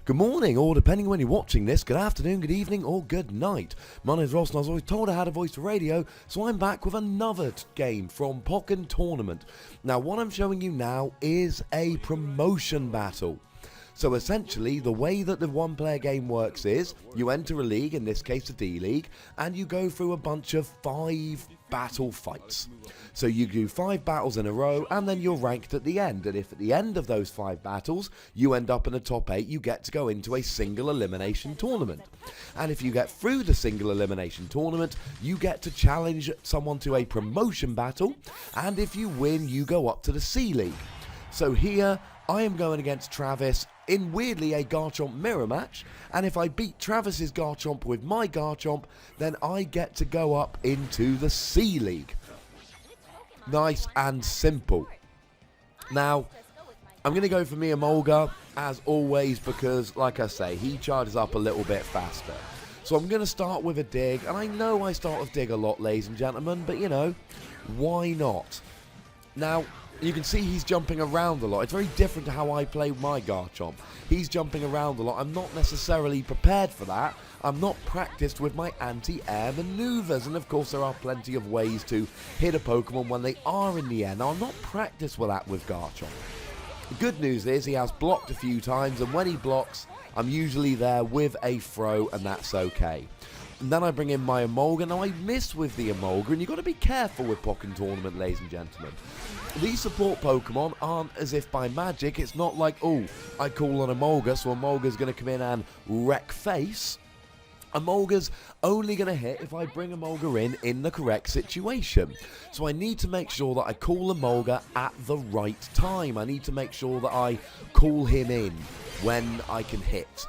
Good morning, or depending on when you're watching this, good afternoon, good evening, or good night. My name's Ross and I was always told I had a voice for radio, so I'm back with another game from Pokkén Tournament. Now what I'm showing you now is a promotion battle. So essentially, the way that the one-player game works is, you enter a league, in this case a D-League, and you go through a bunch of 5 battle fights. So you do 5 battles in a row, and then you're ranked at the end. And if at the end of those 5 battles, you end up in the top 8, you get to go into a single elimination tournament. And if you get through the single elimination tournament, you get to challenge someone to a promotion battle, and if you win, you go up to the C-League. So here, I am going against Travis in weirdly a Garchomp mirror match, and if I beat Travis's Garchomp with my Garchomp, then I get to go up into the C-League. Nice and simple. Now, I'm going to go for Emolga, as always, because, like I say, he charges up a little bit faster. So I'm going to start with a dig, and I know I start with dig a lot, ladies and gentlemen, but, you know, why not? Now, you can see he's jumping around a lot. It's very different to how I play my Garchomp. He's jumping around a lot. I'm not necessarily prepared for that. I'm not practiced with my anti-air maneuvers. And of course there are plenty of ways to hit a Pokemon when they are in the air. Now I'm not practiced with that with Garchomp. The good news is he has blocked a few times, and when he blocks, I'm usually there with a throw, and that's okay. And then I bring in my Emolga. Now I miss with the Emolga, and you've got to be careful with Pokkén Tournament, ladies and gentlemen. These support Pokemon aren't as if by magic. It's not like, oh, I call on Emolga, so Emolga's going to come in and wreck face. Emolga's only going to hit if I bring Emolga in the correct situation. So I need to make sure that I call Emolga at the right time. I need to make sure that I call him in when I can hit.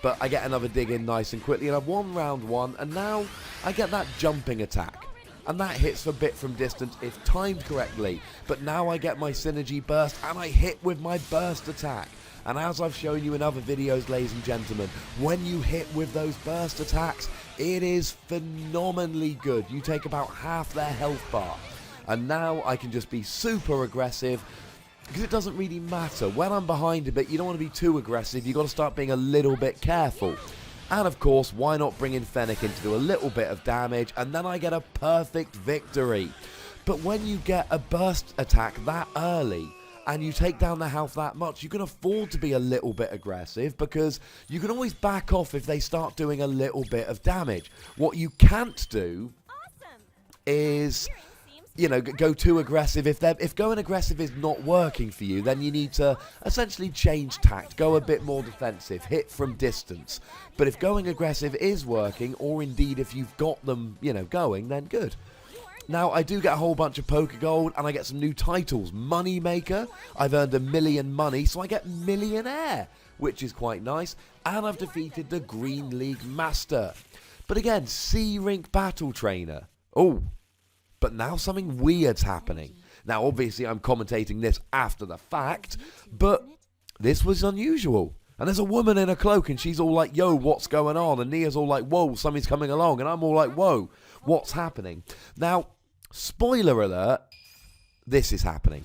But I get another dig in nice and quickly, and I've won round 1, and now I get that jumping attack. And that hits a bit from distance if timed correctly. But now I get my synergy burst, and I hit with my burst attack. And as I've shown you in other videos, ladies and gentlemen, when you hit with those burst attacks, it is phenomenally good. You take about half their health bar. And now I can just be super aggressive, because it doesn't really matter. When I'm behind a bit, you don't want to be too aggressive. You've got to start being a little bit careful. And of course, why not bring in Fennekin to do a little bit of damage, and then I get a perfect victory. But when you get a burst attack that early, and you take down the health that much, you can afford to be a little bit aggressive, because you can always back off if they start doing a little bit of damage. What you can't do is, you know, go too aggressive. If going aggressive is not working for you, then you need to essentially change tact, go a bit more defensive, hit from distance. But if going aggressive is working, or indeed if you've got them, you know, going, then good. Now, I do get a whole bunch of Pokegold, and I get some new titles. Moneymaker, I've earned 1 million money, so I get Millionaire, which is quite nice. And I've defeated the Green League Master. But again, C-Rink Battle Trainer. Oh, but now something weird's happening. Now, obviously, I'm commentating this after the fact, but this was unusual. And there's a woman in a cloak, and she's all like, yo, what's going on? And Nia's all like, whoa, something's coming along. And I'm all like, whoa, what's happening? Now, spoiler alert, this is happening.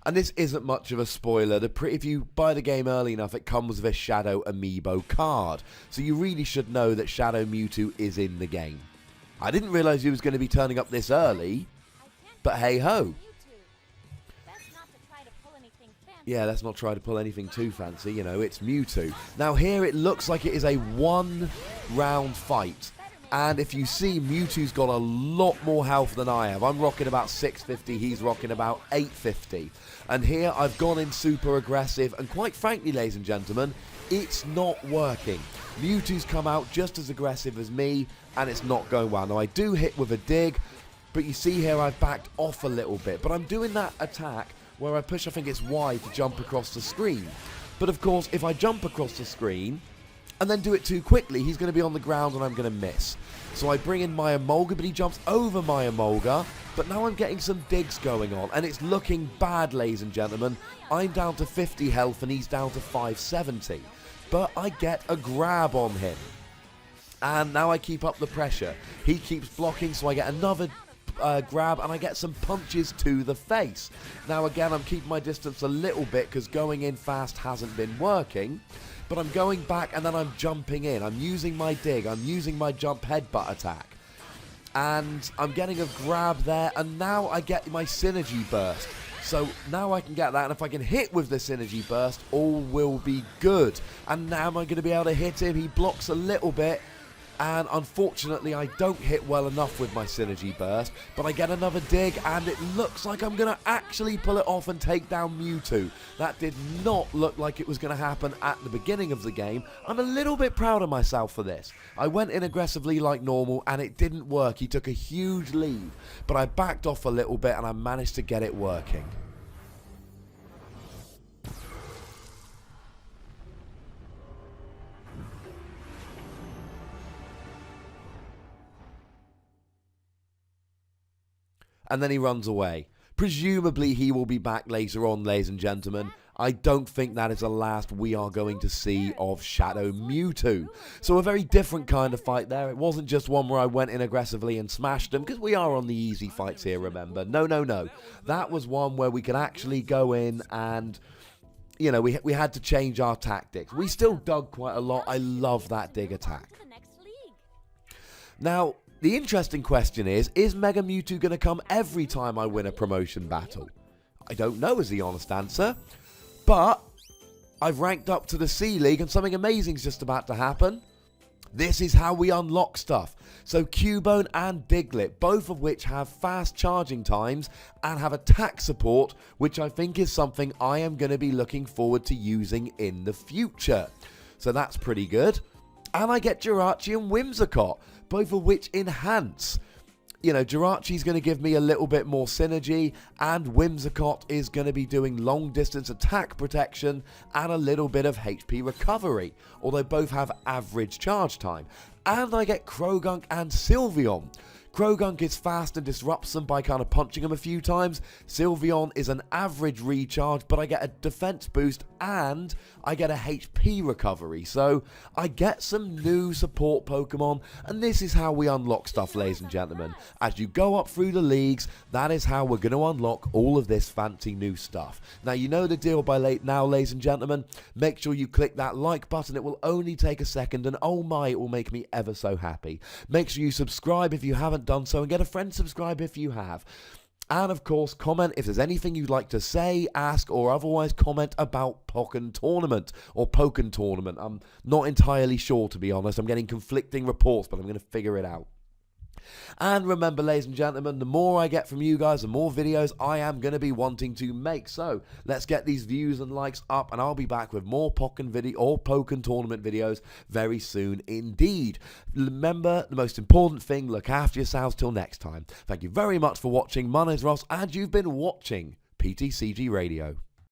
And this isn't much of a spoiler. If you buy the game early enough, it comes with a Shadow Amiibo card. So you really should know that Shadow Mewtwo is in the game. I didn't realise he was going to be turning up this early, but hey-ho. Yeah, let's not try to pull anything too fancy, you know, it's Mewtwo. Now here it looks like it is a 1-round fight. And if you see, Mewtwo's got a lot more health than I have. I'm rocking about 650, he's rocking about 850. And here I've gone in super aggressive, and quite frankly, ladies and gentlemen, it's not working. Mewtwo's come out just as aggressive as me, and it's not going well. Now I do hit with a dig, but you see here I've backed off a little bit. But I'm doing that attack where I push, I think it's Y, to jump across the screen. But of course, if I jump across the screen, and then do it too quickly, he's going to be on the ground and I'm going to miss. So I bring in my Emolga, but he jumps over my Emolga. But now I'm getting some digs going on, and it's looking bad, ladies and gentlemen. I'm down to 50 health, and he's down to 570. But I get a grab on him. And now I keep up the pressure. He keeps blocking, so I get another grab, and I get some punches to the face. Now again, I'm keeping my distance a little bit, because going in fast hasn't been working. But I'm going back, and then I'm jumping in. I'm using my dig. I'm using my jump headbutt attack. And I'm getting a grab there, and now I get my synergy burst. So now I can get that, and if I can hit with the synergy burst, all will be good. And now am I going to be able to hit him? He blocks a little bit, and unfortunately I don't hit well enough with my synergy burst, but I get another dig, and it looks like I'm going to actually pull it off and take down Mewtwo. That did not look like it was going to happen at the beginning of the game. I'm a little bit proud of myself for this. I went in aggressively like normal, and it didn't work. He took a huge lead, but I backed off a little bit, and I managed to get it working. And then he runs away. Presumably he will be back later on, ladies and gentlemen. I don't think that is the last we are going to see of Shadow Mewtwo. So a very different kind of fight there. It wasn't just one where I went in aggressively and smashed him, because we are on the easy fights here, remember. No, no, no. That was one where we could actually go in and, you know, we had to change our tactics. We still dug quite a lot. I love that dig attack. Now, the interesting question is Mega Mewtwo going to come every time I win a promotion battle? I don't know is the honest answer, but I've ranked up to the C League and something amazing is just about to happen. This is how we unlock stuff. So Cubone and Diglett, both of which have fast charging times and have attack support, which I think is something I am going to be looking forward to using in the future. So that's pretty good. And I get Jirachi and Whimsicott, both of which enhance. You know, Jirachi's going to give me a little bit more synergy, and Whimsicott is going to be doing long distance attack protection and a little bit of HP recovery, although both have average charge time. And I get Croagunk and Sylveon. Croagunk is fast and disrupts them by kind of punching them a few times. Sylveon is an average recharge, but I get a defense boost and I get a HP recovery. So I get some new support Pokemon, and this is how we unlock stuff, ladies and gentlemen. As you go up through the leagues, that is how we're going to unlock all of this fancy new stuff. Now, you know the deal by now, ladies and gentlemen. Make sure you click that like button. It will only take a second, and oh my, it will make me ever so happy. Make sure you subscribe if you haven't done so, and get a friend subscribe if you have. And of course, comment if there's anything you'd like to say, ask, or otherwise comment about Pokkén Tournament or Pokkén Tournament. I'm not entirely sure, to be honest. I'm getting conflicting reports, but I'm going to figure it out. And remember, ladies and gentlemen, the more I get from you guys, the more videos I am going to be wanting to make. So let's get these views and likes up, and I'll be back with more Pokkén Tournament videos very soon indeed. Remember, the most important thing, look after yourselves till next time. Thank you very much for watching. My name's Ross, and you've been watching Pt.3 Radio.